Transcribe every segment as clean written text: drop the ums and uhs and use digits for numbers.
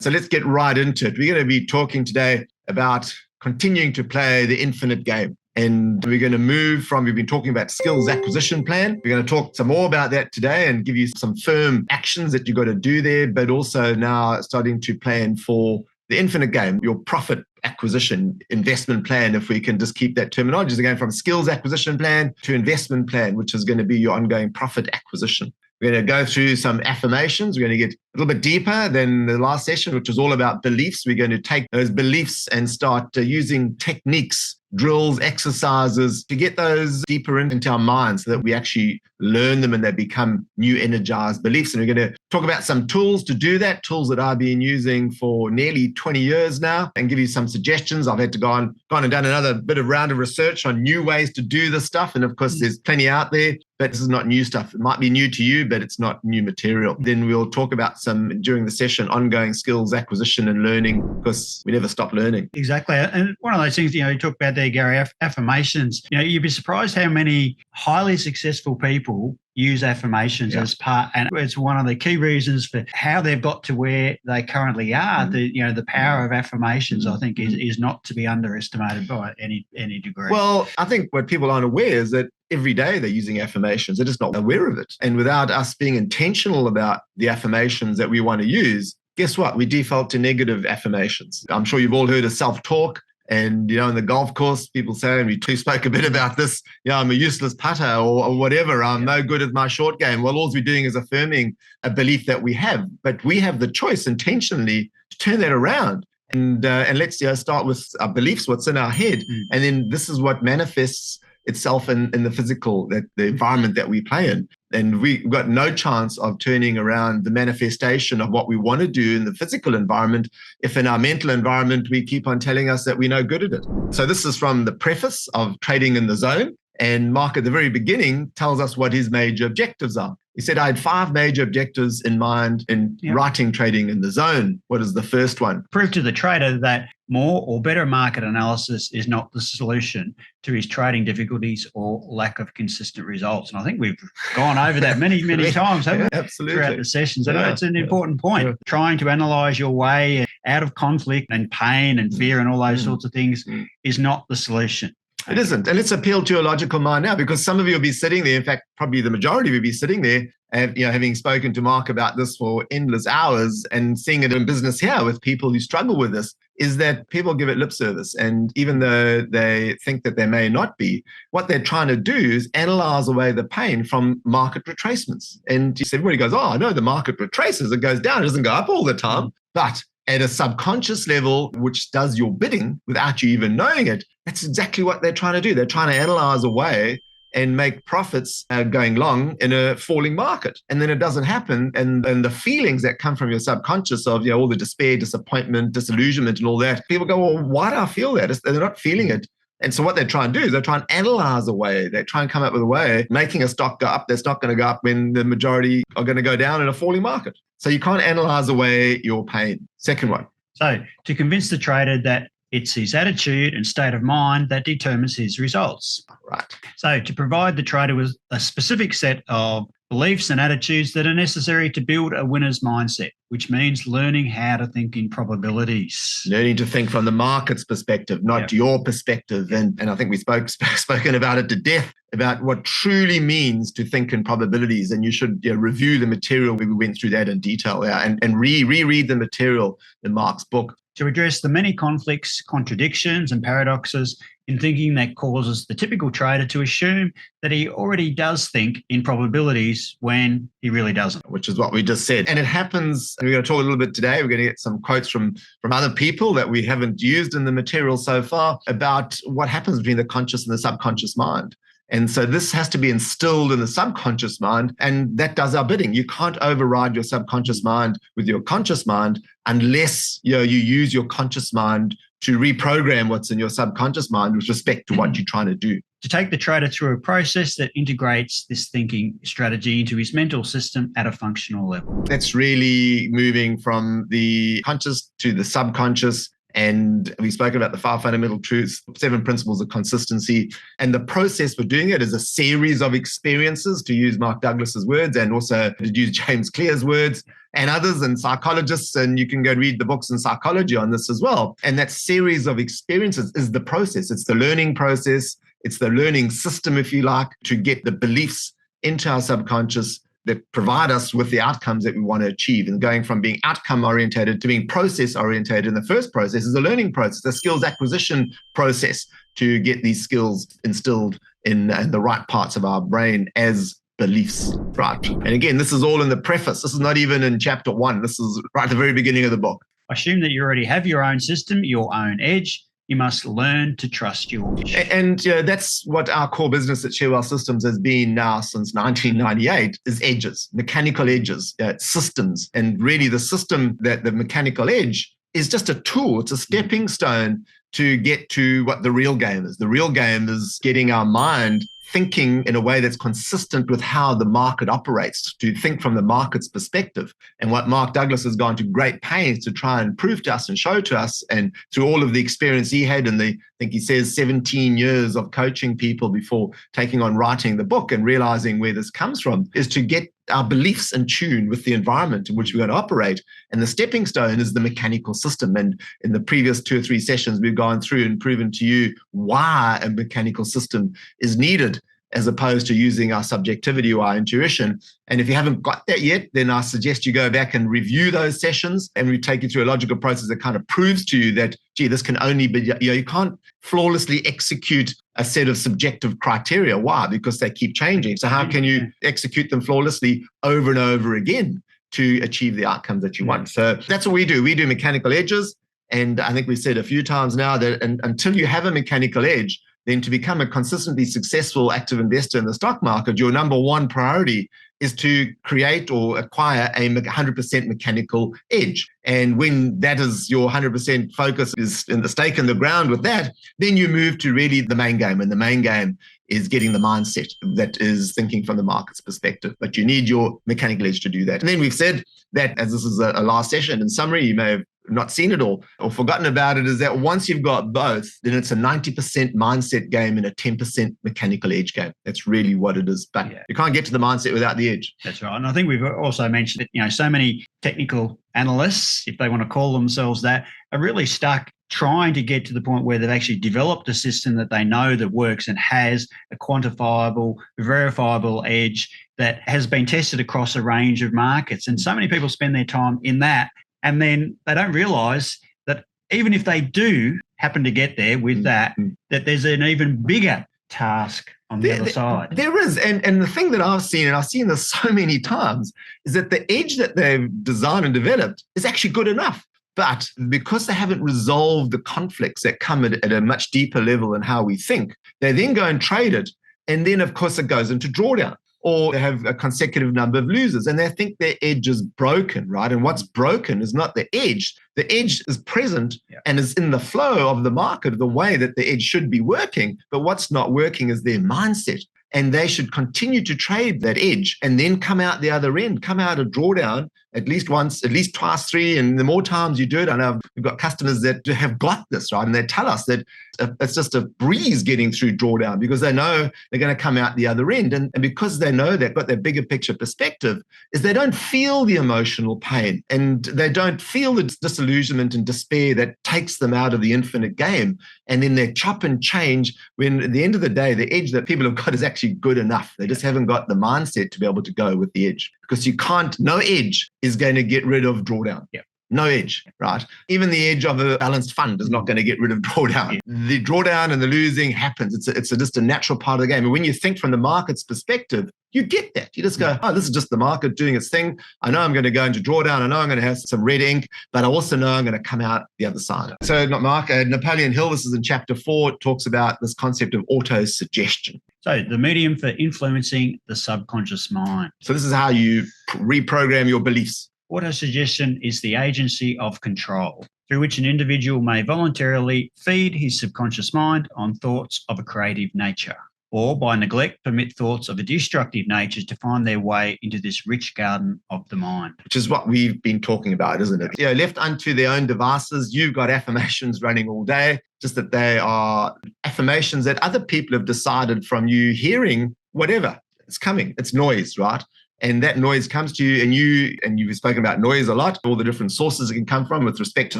So let's get right into it. We're going to be talking today about continuing to play the infinite game. And we're going to move from, we've been talking about skills acquisition plan. We're going to talk some more about that today and give you some firm actions that you've got to do there, but also now starting to plan for the infinite game, your profit acquisition investment plan, if we can just keep that terminology. So going from skills acquisition plan to investment plan, which is going to be your ongoing profit acquisition. We're going to go through some affirmations. We're going to get a little bit deeper than the last session, which was all about beliefs. We're going to take those beliefs and start using techniques, drills, exercises to get those deeper into our minds so that we actually learn them and they become new energized beliefs. And we're going to talk about some tools to do that, tools that I've been using for nearly 20 years now, and give you some suggestions. I've had to go on and done another bit of round of research on new ways to do this stuff. And of course, there's plenty out there, but this is not new stuff. It might be new to you, but it's not new material. Then we'll talk about some, during the session, ongoing skills acquisition and learning, because we never stop learning. Exactly. And one of those things, you talk about there, Gary, affirmations. You'd be surprised how many highly successful people use affirmations as part, and it's one of the key reasons for how they've got to where they currently are. The power of affirmations, I think, is not to be underestimated by any degree. Well, I think what people aren't aware is that every day they're using affirmations. They're just not aware of it. And without us being intentional about the affirmations that we want to use, guess what? We default to negative affirmations. I'm sure you've all heard of self-talk. And, in the golf course, people say, and we spoke a bit about this, I'm a useless putter or whatever. I'm no good at my short game. Well, all we're doing is affirming a belief that we have. But we have the choice intentionally to turn that around. And let's start with our beliefs, what's in our head. And then this is what manifests itself in the physical, the environment that we play in. And we've got no chance of turning around the manifestation of what we want to do in the physical environment if in our mental environment we keep on telling us that we're no good at it. So this is from the preface of Trading in the Zone. And Mark, at the very beginning, tells us what his major objectives are. He said, I had 5 major objectives in mind in writing Trading in the Zone. What is the first one? Prove to the trader that more or better market analysis is not the solution to his trading difficulties or lack of consistent results. And I think we've gone over that many times, haven't we? Absolutely. Throughout the sessions. And it's an important point. Trying to analyze your way out of conflict and pain and fear and all those sorts of things is not the solution. It isn't. And let's appeal to your logical mind now, because some of you will be sitting there. In fact, probably the majority will be sitting there, and, having spoken to Mark about this for endless hours and seeing it in business here with people who struggle with this, is that people give it lip service. And even though they think that they may not be, what they're trying to do is analyze away the pain from market retracements. And you said, well, he goes, oh, no, the market retraces. It goes down. It doesn't go up all the time. But at a subconscious level, which does your bidding without you even knowing it, that's exactly what they're trying to do. They're trying to analyze away and make profits going long in a falling market. And then it doesn't happen. And the feelings that come from your subconscious of all the despair, disappointment, disillusionment and all that, people go, well, why do I feel that? They're not feeling it. And so what they're trying to do is they're trying to analyze a way. They try and come up with a way, making a stock go up that's not going to go up when the majority are going to go down in a falling market. So you can't analyze away your pain. Second one. So to convince the trader that it's his attitude and state of mind that determines his results. Right. So to provide the trader with a specific set of beliefs and attitudes that are necessary to build a winner's mindset, which means learning how to think in probabilities. Learning to think from the market's perspective, not your perspective. And I think we spoken about it to death, about what truly means to think in probabilities. And you should review the material. We went through that in detail and reread the material in Mark's book. To address the many conflicts, contradictions, and paradoxes in thinking that causes the typical trader to assume that he already does think in probabilities when he really doesn't. Which is what we just said. And it happens, and we're going to talk a little bit today, we're going to get some quotes from other people that we haven't used in the material so far about what happens between the conscious and the subconscious mind. And so this has to be instilled in the subconscious mind, and that does our bidding. You can't override your subconscious mind with your conscious mind unless you use your conscious mind to reprogram what's in your subconscious mind with respect to what you're trying to do. To take the trader through a process that integrates this thinking strategy into his mental system at a functional level. That's really moving from the conscious to the subconscious. And we've spoken about the 5 fundamental truths, 7 principles of consistency. And the process for doing it is a series of experiences, to use Mark Douglas's words, and also to use James Clear's words. and others and psychologists, and you can go read the books in psychology on this as well. And that series of experiences is the process. It's the learning process. It's the learning system, if you like, to get the beliefs into our subconscious that provide us with the outcomes that we want to achieve. And going from being outcome orientated to being process orientated. And the first process is a learning process, a skills acquisition process to get these skills instilled in the right parts of our brain as beliefs, right? And again, this is all in the preface. This is not even in chapter 1. This is right at the very beginning of the book. I assume that you already have your own system, your own edge. You must learn to trust your edge. And that's what our core business at Sharewell Systems has been now since 1998, is edges, mechanical edges, systems. And really the system, that the mechanical edge is just a tool. It's a stepping stone to get to what the real game is. The real game is getting our mind thinking in a way that's consistent with how the market operates, to think from the market's perspective. And what Mark Douglas has gone to great pains to try and prove to us and show to us, and through all of the experience he had in the, I think he says 17 years of coaching people before taking on writing the book and realizing where this comes from, is to get our beliefs in tune with the environment in which we're going to operate. And the stepping stone is the mechanical system. And in the previous 2 or 3 sessions, we've gone through and proven to you why a mechanical system is needed, as opposed to using our subjectivity or our intuition. And if you haven't got that yet, then I suggest you go back and review those sessions, and we take you through a logical process that kind of proves to you that, gee, this can only be, you can't flawlessly execute a set of subjective criteria. Why? Because they keep changing. So how can you execute them flawlessly over and over again to achieve the outcomes that you want? So that's what we do. We do mechanical edges. And I think we've said a few times now that until you have a mechanical edge, then to become a consistently successful active investor in the stock market, your number one priority is to create or acquire a 100% mechanical edge. And when that is your 100% focus is in the stake in the ground with that, then you move to really the main game. And the main game is getting the mindset that is thinking from the market's perspective. But you need your mechanical edge to do that. And then we've said that, as this is a last session, in summary, you may have not seen it all or forgotten about it, is that once you've got both, then it's a 90% mindset game and a 10% mechanical edge game. That's really what it is. But you can't get to the mindset without the edge. That's right. And I think we've also mentioned that, so many technical analysts, if they want to call themselves that, are really stuck trying to get to the point where they've actually developed a system that they know that works and has a quantifiable, verifiable edge that has been tested across a range of markets. And so many people spend their time in that, and then they don't realize that even if they do happen to get there with that there's an even bigger task on the other side. There is. And the thing that I've seen, and I've seen this so many times, is that the edge that they've designed and developed is actually good enough. But because they haven't resolved the conflicts that come at a much deeper level in how we think, they then go and trade it. And then, of course, it goes into drawdown. Or they have a consecutive number of losers and they think their edge is broken, right? And what's broken is not the edge. The edge is present and is in the flow of the market, the way that the edge should be working. But what's not working is their mindset. And they should continue to trade that edge and then come out the other end, come out of drawdown at least once, at least twice, 3. And the more times you do it, I know we've got customers that have got this, right? And they tell us that it's just a breeze getting through drawdown because they know they're going to come out the other end. And because they know they've got that bigger picture perspective, is they don't feel the emotional pain and they don't feel the disillusionment and despair that takes them out of the infinite game. And then they chop and change when at the end of the day, the edge that people have got is actually good enough. They just haven't got the mindset to be able to go with the edge, because you can't, no edge is going to get rid of drawdown. No edge, right? Even the edge of a balanced fund is not going to get rid of drawdown. The drawdown and the losing happens. It's just a natural part of the game. And when you think from the market's perspective, you get that. You just go, oh, this is just the market doing its thing. I know I'm going to go into drawdown. I know I'm going to have some red ink, but I also know I'm going to come out the other side. So Mark, Napoleon Hill, this is in chapter 4, talks about this concept of auto-suggestion. So the medium for influencing the subconscious mind. So this is how you reprogram your beliefs. Autosuggestion is the agency of control through which an individual may voluntarily feed his subconscious mind on thoughts of a creative nature, or by neglect permit thoughts of a destructive nature to find their way into this rich garden of the mind. Which is what we've been talking about, isn't it? Left unto their own devices, you've got affirmations running all day, just that they are affirmations that other people have decided from you hearing whatever. It's coming. It's noise, right? and that noise comes to you, and you've spoken about noise a lot, all the different sources it can come from with respect to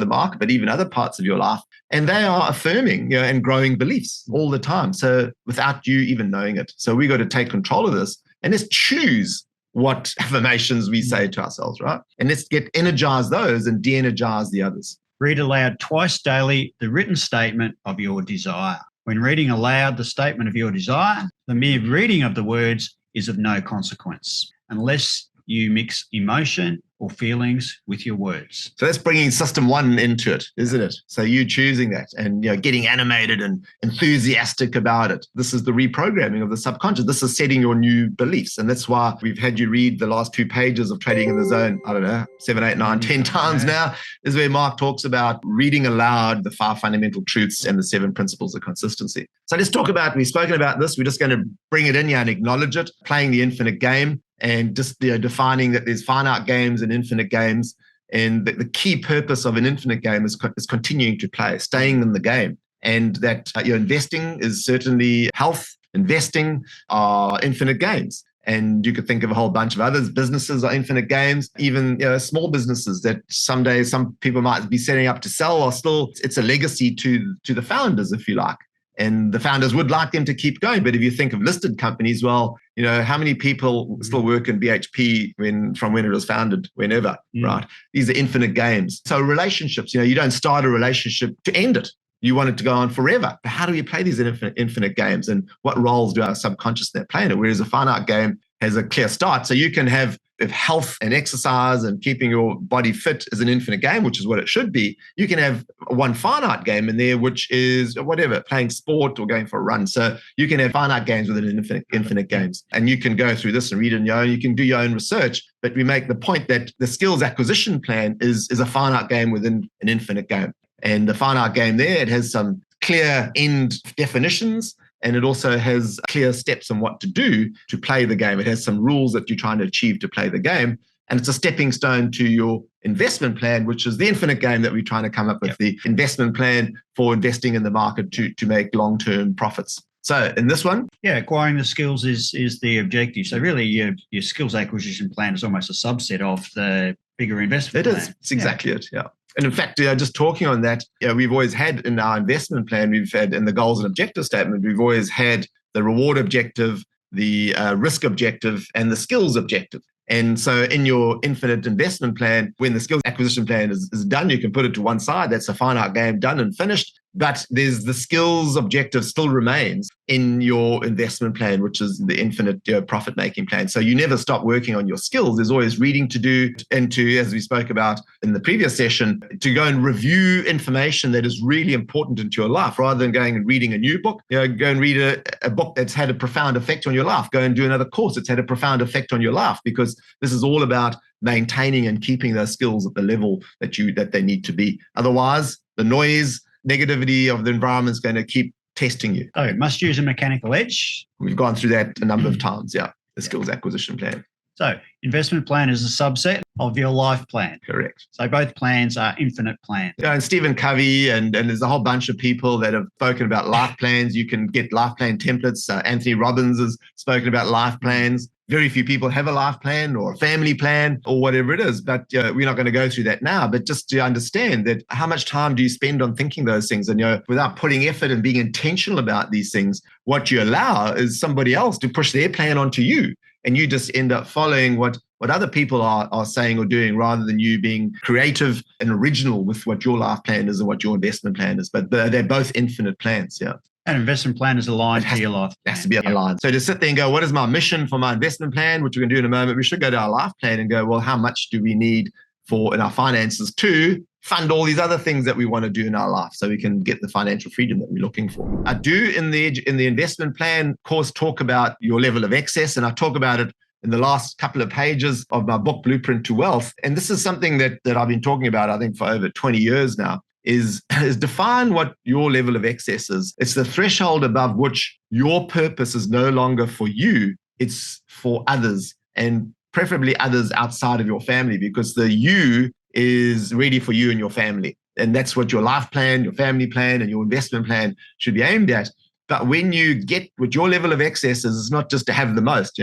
the market, but even other parts of your life. And they are affirming, and growing beliefs all the time. So without you even knowing it. So we got to take control of this and let's choose what affirmations we say to ourselves, right? And let's energize those and de-energize the others. Read aloud twice daily the written statement of your desire. When reading aloud the statement of your desire, the mere reading of the words is of no consequence unless you mix emotion or feelings with your words. So that's bringing system one into it, isn't it? So you choosing that and getting animated and enthusiastic about it. This is the reprogramming of the subconscious. This is setting your new beliefs. And that's why we've had you read the last 2 pages of Trading in the Zone, I don't know, 7, 8, 9, 10 times now, is where Mark talks about reading aloud the 5 fundamental truths and the 7 principles of consistency. So let's talk about, we've spoken about this. We're just going to bring it in here and acknowledge it, playing the infinite game. And just defining that there's finite games and infinite games. And the key purpose of an infinite game is continuing to play, staying in the game. And that investing is certainly health, investing are infinite games. And you could think of a whole bunch of others. Businesses are infinite games, even small businesses that someday some people might be setting up to sell are still, it's a legacy to the founders, if you like. And the founders would like them to keep going. But if you think of listed companies, well, how many people still work in BHP from when it was founded, whenever, right? These are infinite games. So relationships, you don't start a relationship to end it. You want it to go on forever. But how do we play these infinite games? And what roles do our subconscious net play in it? Whereas a finite game has a clear start. So you can have, if health and exercise and keeping your body fit is an infinite game, which is what it should be, you can have one finite game in there, which is whatever, playing sport or going for a run. So you can have finite games within infinite games. And you can go through this and read it on your own. You can do your own research. But we make the point that the skills acquisition plan is a finite game within an infinite game. And the finite game there, it has some clear end definitions. And it also has clear steps on what to do to play the game. It has some rules that you're trying to achieve to play the game. And it's a stepping stone to your investment plan, which is the infinite game that we're trying to come up with, the investment plan for investing in the market to make long-term profits. So in this one? Yeah, acquiring the skills is the objective. So really your skills acquisition plan is almost a subset of the bigger investment plan. It is. It's exactly it, yeah. And in fact, just talking on that, we've always had in our investment plan, we've had in the goals and objective statement, we've always had the reward objective, the risk objective, and the skills objective. And so in your infinite investment plan, when the skills acquisition plan is done, you can put it to one side. That's a finite game done and finished. But there's the skills objective still remains in your investment plan, which is the infinite profit-making plan. So you never stop working on your skills. There's always reading to do and to, as we spoke about in the previous session, to go and review information that is really important into your life rather than going and reading a new book. Go and read a book that's had a profound effect on your life. Go and do another course that's had a profound effect on your life, because this is all about maintaining and keeping those skills at the level that they need to be. Otherwise, the noise, negativity of the environment is going to keep testing you. So must use a mechanical edge. We've gone through that a number of times, the skills acquisition plan. So investment plan is a subset of your life plan. Correct. So both plans are infinite plans. And Stephen Covey and there's a whole bunch of people that have spoken about life plans. You can get life plan templates. Anthony Robbins has spoken about life plans. Very few people have a life plan or a family plan or whatever it is, but we're not going to go through that now. But just to understand that how much time do you spend on thinking those things, and without putting effort and being intentional about these things, what you allow is somebody else to push their plan onto you, and you just end up following what other people are saying or doing rather than you being creative and original with what your life plan is and what your investment plan is. But they're both infinite plans, yeah. An investment plan is aligned to your life plan. It has to be aligned. So to sit there and go, what is my mission for my investment plan, which we're going to do in a moment, we should go to our life plan and go, well, how much do we need in our finances to fund all these other things that we want to do in our life so we can get the financial freedom that we're looking for. I do in the investment plan course talk about your level of excess, and I talk about it in the last couple of pages of my book, Blueprint to Wealth. And this is something that I've been talking about, I think, for over 20 years now. Is define what your level of excess is. It's the threshold above which your purpose is no longer for you, it's for others, and preferably others outside of your family, because the you is ready for you and your family. And that's what your life plan, your family plan, and your investment plan should be aimed at. But when you get with your level of excess, is not just to have the most.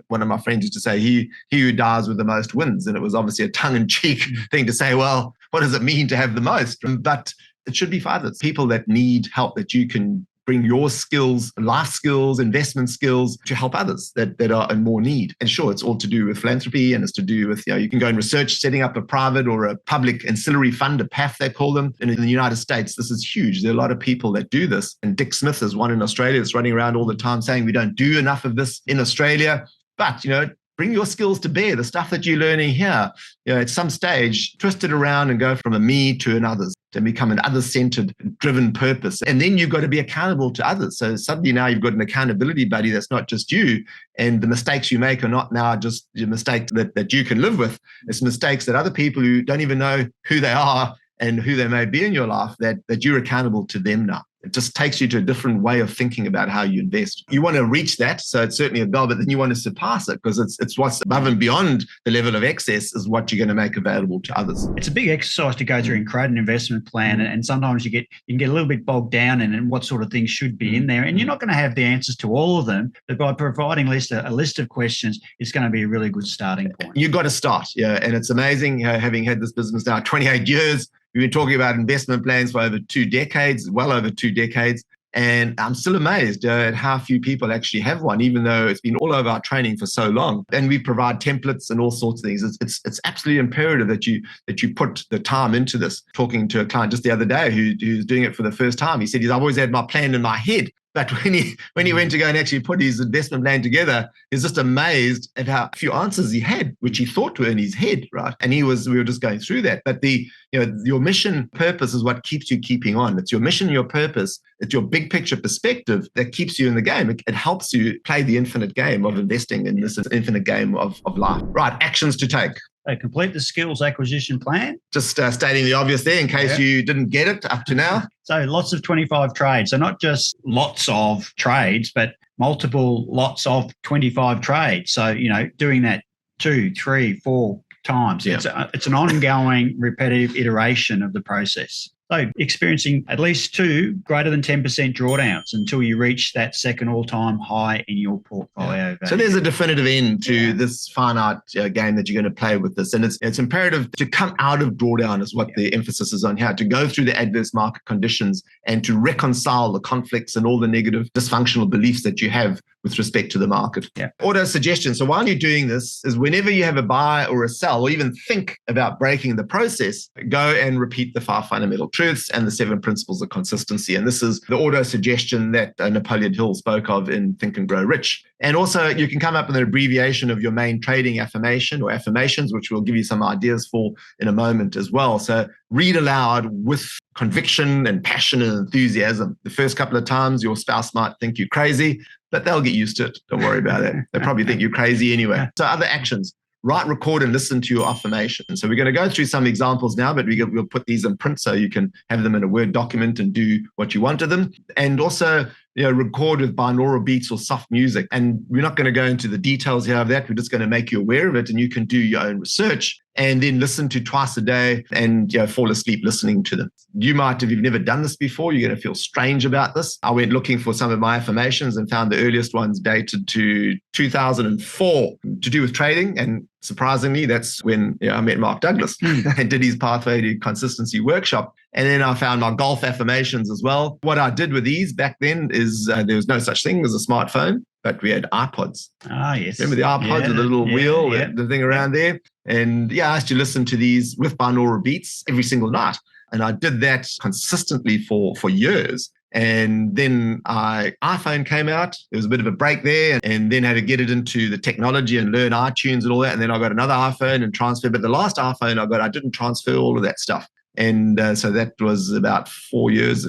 One of my friends used to say, he who dies with the most wins. And it was obviously a tongue-in-cheek thing to say, well, what does it mean to have the most? But it should be for others, people that need help, that you can bring your skills, life skills, investment skills to help others that are in more need. And sure, it's all to do with philanthropy, and it's to do with, you can go and research setting up a private or a public ancillary fund, a PAF they call them. And in the United States, this is huge. There are a lot of people that do this. And Dick Smith is one in Australia that's running around all the time saying we don't do enough of this in Australia. But, bring your skills to bear, the stuff that you're learning here, at some stage, twist it around and go from a me to an others, to become an other-centered, driven purpose. And then you've got to be accountable to others. So suddenly now you've got an accountability buddy that's not just you, and the mistakes you make are not now just your mistakes that you can live with. It's mistakes that other people who don't even know who they are and who they may be in your life, that you're accountable to them now. It just takes you to a different way of thinking about how you invest. You want to reach that, so it's certainly a goal, but then you want to surpass it, because it's what's above and beyond the level of excess is what you're going to make available to others. It's a big exercise to go through and create an investment plan, and sometimes you can get a little bit bogged down in what sort of things should be in there, and you're not going to have the answers to all of them, but by providing a list of questions, it's going to be a really good starting point. You've got to start, and it's amazing having had this business now 28 years. We've been talking about investment plans for over 2 decades, well over 2 decades. And I'm still amazed at how few people actually have one, even though it's been all over our training for so long. And we provide templates and all sorts of things. It's absolutely imperative that you put the time into this. Talking to a client just the other day who's doing it for the first time, he said I've always had my plan in my head. But when he went to go and actually put his investment plan together, he's just amazed at how few answers he had, which he thought were in his head, right? And we were just going through that. But your mission purpose is what keeps you keeping on. It's your mission, your purpose, it's your big picture perspective that keeps you in the game. It helps you play the infinite game of investing in this infinite game of life. Right, actions to take. Complete the skills acquisition plan. Just stating the obvious there in case you didn't get it up to now. So lots of 25 trades. So not just lots of trades, but multiple lots of 25 trades. So, doing that 2, 3, 4 times. Yeah. It's an ongoing, repetitive iteration of the process. So experiencing at least 2 greater than 10% drawdowns until you reach that second all-time high in your portfolio. So there's a definitive end to this finite game that you're going to play with this. And it's imperative to come out of drawdown is what the emphasis is on here, to go through the adverse market conditions and to reconcile the conflicts and all the negative dysfunctional beliefs that you have with respect to the market. Auto suggestion. So while you're doing this is whenever you have a buy or a sell, or even think about breaking the process, go and repeat the 5 fundamental truths and the 7 principles of consistency. And this is the auto suggestion that Napoleon Hill spoke of in Think and Grow Rich. And also you can come up with an abbreviation of your main trading affirmation or affirmations, which we'll give you some ideas for in a moment as well. So read aloud with conviction and passion and enthusiasm. The first couple of times your spouse might think you're crazy, but they'll get used to it. Don't worry about it. They probably think you're crazy anyway. So other actions. Write, record, and listen to your affirmation. So we're going to go through some examples now, but we'll put these in print so you can have them in a Word document and do what you want to them. And also, record with binaural beats or soft music. And we're not going to go into the details here of that. We're just going to make you aware of it, and you can do your own research and then listen to twice a day and fall asleep listening to them. You might, if you've never done this before, you're going to feel strange about this. I went looking for some of my affirmations and found the earliest ones dated to 2004 to do with trading. And surprisingly, that's when I met Mark Douglas and did his Pathway to Consistency workshop. And then I found my golf affirmations as well. What I did with these back then is there was no such thing as a smartphone, but we had iPods. Ah, yes. Remember the iPods with the little wheel, the thing around there? And I used to listen to these with binaural beats every single night. And I did that consistently for years. And then iPhone came out. There was a bit of a break there, and then had to get it into the technology and learn iTunes and all that. And then I got another iPhone and transferred. But the last iPhone I got, I didn't transfer all of that stuff. And so that was about 5 years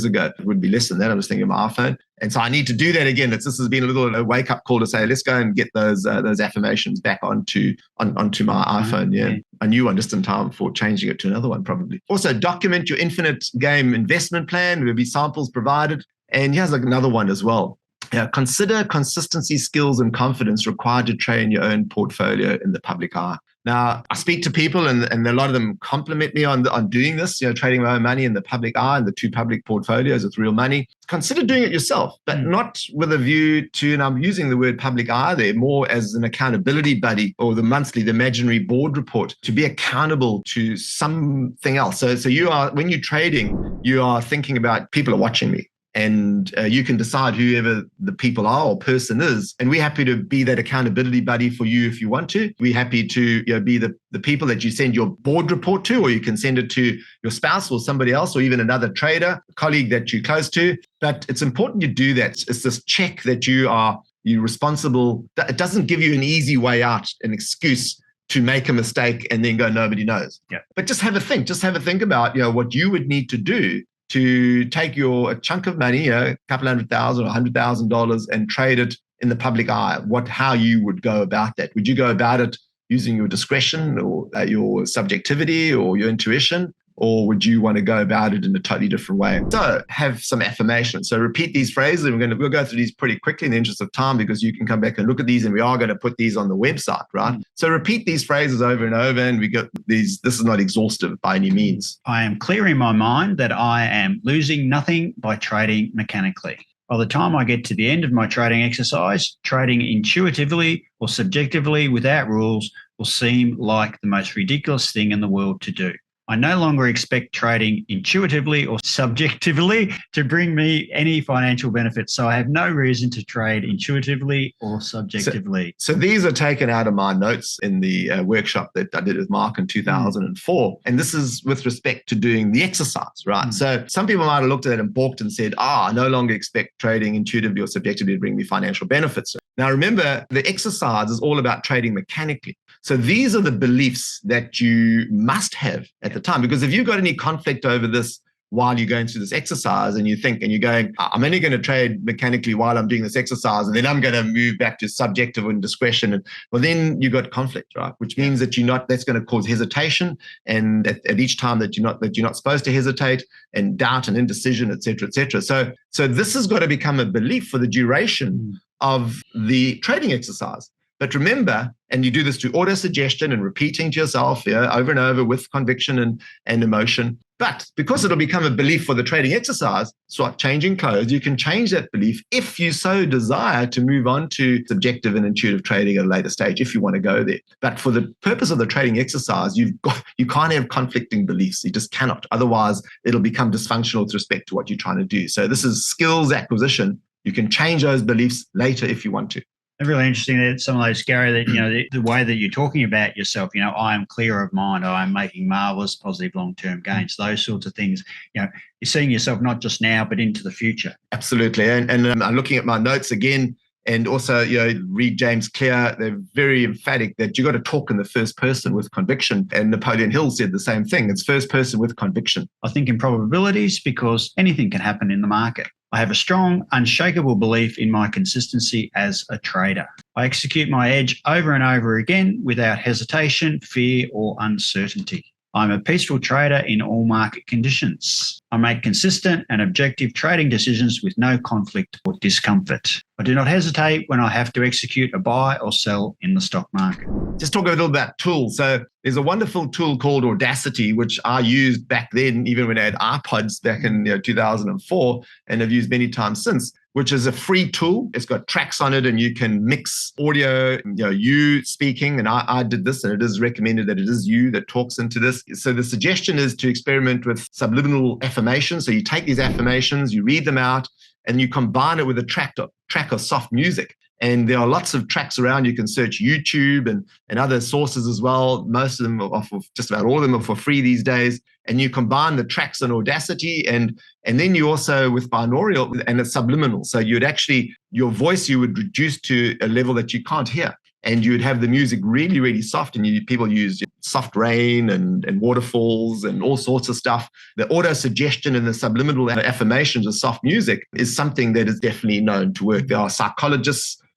ago. It would be less than that. I was thinking of my iPhone. And so I need to do that again. This has been a wake-up call to say, let's go and get those affirmations back onto my iPhone. Yeah. A new one just in time for changing it to another one probably. Also, document your infinite game investment plan. There will be samples provided. And here's another one as well. Consider consistency, skills, and confidence required to train your own portfolio in the public eye. Now, I speak to people and a lot of them compliment me on doing this, trading my own money in the public eye and the 2 public portfolios with real money. Consider doing it yourself, but not with a view to, and I'm using the word public eye there more as an accountability buddy, or the imaginary board report, to be accountable to something else. So you are, when you're trading, you are thinking about people are watching me. And you can decide whoever the people are or person is. And we're happy to be that accountability buddy for you if you want to. We're happy to be the people that you send your board report to, or you can send it to your spouse or somebody else, or even another trader, a colleague that you're close to. But it's important you do that. It's this check that you're responsible. It doesn't give you an easy way out, an excuse to make a mistake and then go, nobody knows. Yeah. But just have a think. Just have a think about what you would need to do to take a chunk of money, a couple $100,000 or $100,000, and trade it in the public eye. How you would go about that? Would you go about it using your discretion or your subjectivity or your intuition? Or would you want to go about it in a totally different way? So have some affirmations. So repeat these phrases. And we'll go through these pretty quickly in the interest of time, because you can come back and look at these, and we are going to put these on the website, right? So repeat these phrases over and over, and we get these. This is not exhaustive by any means. I am clear in my mind that I am losing nothing by trading mechanically. By the time I get to the end of my trading exercise, trading intuitively or subjectively without rules will seem like the most ridiculous thing in the world to do. I no longer expect trading intuitively or subjectively to bring me any financial benefit, so I have no reason to trade intuitively or subjectively. So these are taken out of my notes in the workshop that I did with Mark in 2004. And this is with respect to doing the exercise, right? So some people might have looked at it and balked and said, I no longer expect trading intuitively or subjectively to bring me financial benefits. Now, remember, the exercise is all about trading mechanically. So these are the beliefs that you must have at the time, because if you've got any conflict over this while you're going through this exercise and you think and you're going, I'm only going to trade mechanically while I'm doing this exercise, and then I'm going to move back to subjective and discretion. And well, then you've got conflict, right? Which means that that's going to cause hesitation. And at each time that you're not supposed to hesitate, and doubt and indecision, et cetera, et cetera. So this has got to become a belief for the duration of the trading exercise. But remember, and you do this through auto-suggestion and repeating to yourself over and over with conviction and emotion. But because it'll become a belief for the trading exercise, start changing clothes. You can change that belief if you so desire to move on to subjective and intuitive trading at a later stage, if you want to go there. But for the purpose of the trading exercise, you can't have conflicting beliefs. You just cannot. Otherwise, it'll become dysfunctional with respect to what you're trying to do. So this is skills acquisition. You can change those beliefs later if you want to. It's really interesting that some of those, Gary, that, the way that you're talking about yourself, I am clear of mind, I am making marvelous, positive long-term gains, those sorts of things, you're seeing yourself not just now, but into the future. Absolutely. And I'm looking at my notes again, and also, read James Clear. They're very emphatic that you got to talk in the first person with conviction. And Napoleon Hill said the same thing. It's first person with conviction. I think in probabilities because anything can happen in the market. I have a strong, unshakable belief in my consistency as a trader. I execute my edge over and over again without hesitation, fear, or uncertainty. I'm a peaceful trader in all market conditions. I make consistent and objective trading decisions with no conflict or discomfort. I do not hesitate when I have to execute a buy or sell in the stock market. Just talk a little about tools. So there's a wonderful tool called Audacity, which I used back then, even when I had iPods back in 2004, and have used many times since, which is a free tool. It's got tracks on it, and you can mix audio, you speaking, and I did this, and it is recommended that it is you that talks into this. So the suggestion is to experiment with subliminal affirmations. So you take these affirmations, you read them out, and you combine it with a track of soft music. And there are lots of tracks around. You can search YouTube and other sources as well. Most of them are just about all of them are for free these days. And you combine the tracks in Audacity, and then you also with binaural, and it's subliminal. So your voice you would reduce to a level that you can't hear. And you would have the music really, really soft. And people use soft rain and waterfalls and all sorts of stuff. The auto-suggestion and the subliminal affirmations of soft music is something that is definitely known to work. There are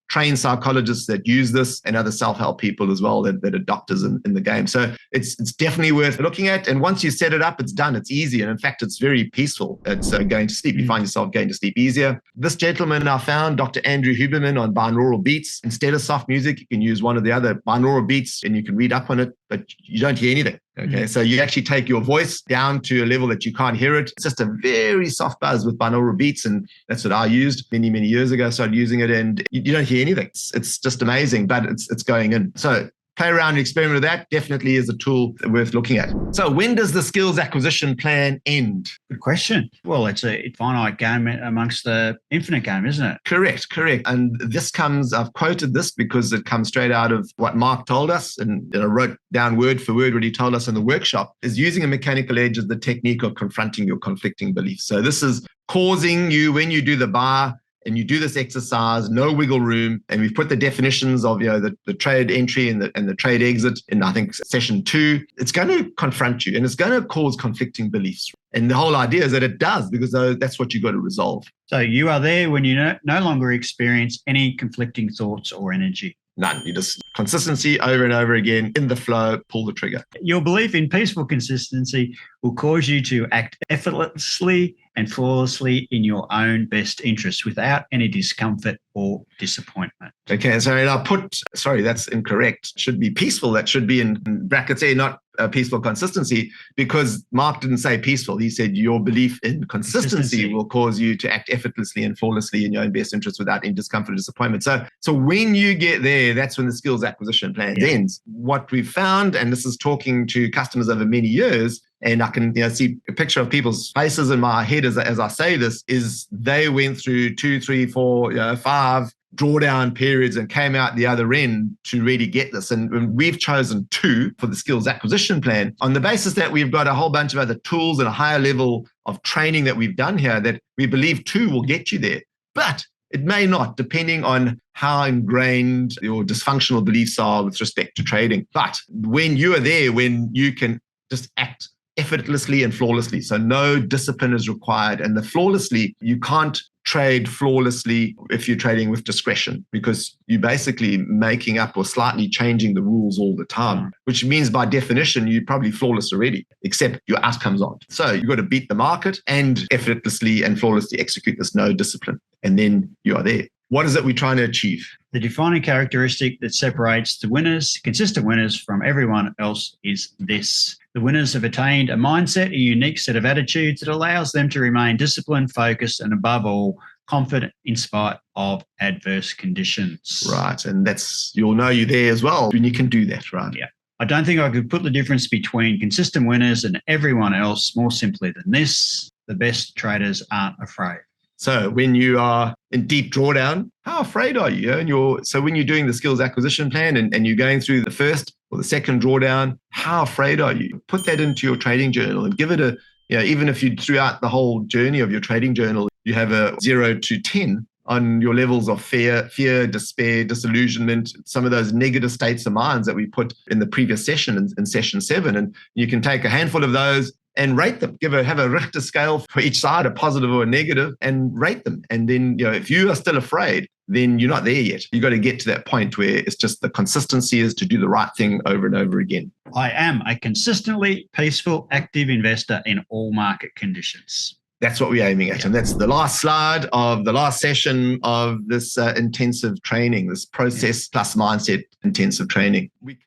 trained psychologists that use this, and other self-help people as well that are doctors in the game. So it's definitely worth looking at. And once you set it up, it's done. It's easy. And in fact, it's very peaceful. It's going to sleep. You find yourself going to sleep easier. This gentleman I found, Dr. Andrew Huberman, on binaural beats. Instead of soft music, you can use one of the other binaural beats, and you can read up on it. but you don't hear anything. Okay. So you actually take your voice down to a level that you can't hear it. It's just a very soft buzz with binaural beats. And that's what I used many, many years ago. I started using it and you don't hear anything. It's just amazing, but it's going in. So play around and experiment with that definitely is a tool worth looking at. So when does the skills acquisition plan end? Good question. Well, it's a finite game amongst the infinite game, isn't it? Correct. And this comes, I've quoted this because it comes straight out of what Mark told us, and I wrote down word for word what he told us in the workshop, is using a mechanical edge as the technique of confronting your conflicting beliefs. So this is causing you, when you do the bar, and you do this exercise, no wiggle room, and we've put the definitions of the trade entry and the trade exit in, I think, session 2. It's going to confront you and it's going to cause conflicting beliefs. And the whole idea is that it does, because that's what you've got to resolve. So you are there when you no longer experience any conflicting thoughts or energy. None. You just consistency over and over again, in the flow, pull the trigger. Your belief in peaceful consistency will cause you to act effortlessly and flawlessly in your own best interest without any discomfort or disappointment. Okay, sorry, that's incorrect. It should be peaceful. That should be in brackets A, not peaceful consistency, because Mark didn't say peaceful. He said your belief in consistency will cause you to act effortlessly and flawlessly in your own best interest without any discomfort or disappointment. So when you get there, that's when the skills acquisition plan ends. What we've found, and this is talking to customers over many years, and I can see a picture of people's faces in my head as I say this, is they went through 2, 3, 4, 5 drawdown periods and came out the other end to really get this. And we've chosen 2 for the skills acquisition plan on the basis that we've got a whole bunch of other tools and a higher level of training that we've done here that we believe 2 will get you there. But it may not, depending on how ingrained your dysfunctional beliefs are with respect to trading. But when you are there, when you can just act effortlessly and flawlessly, so no discipline is required. And the flawlessly, you can't trade flawlessly if you're trading with discretion, because you're basically making up or slightly changing the rules all the time, which means by definition, you're probably flawless already, except your outcomes aren't. So you've got to beat the market and effortlessly and flawlessly execute this no discipline. And then you are there. What is it we're trying to achieve? The defining characteristic that separates the winners, consistent winners, from everyone else is this. The winners have attained a mindset, a unique set of attitudes that allows them to remain disciplined, focused, and above all, confident in spite of adverse conditions. Right. And you'll know you're there as well when you can do that, right? Yeah. I don't think I could put the difference between consistent winners and everyone else more simply than this. The best traders aren't afraid. So when you are in deep drawdown, how afraid are you? So when you're doing the skills acquisition plan and you're going through the first or the second drawdown, how afraid are you? Put that into your trading journal and give it even if you throughout the whole journey of your trading journal, you have a 0 to 10 on your levels of fear, despair, disillusionment, some of those negative states of minds that we put in the previous session in session 7. And you can take a handful of those and rate them. Have a Richter scale for each side, a positive or a negative, and rate them. And then, if you are still afraid, then you're not there yet. You've got to get to that point where it's just the consistency is to do the right thing over and over again. I am a consistently peaceful, active investor in all market conditions. That's what we're aiming at. And that's the last slide of the last session of this intensive training, this process plus mindset intensive training.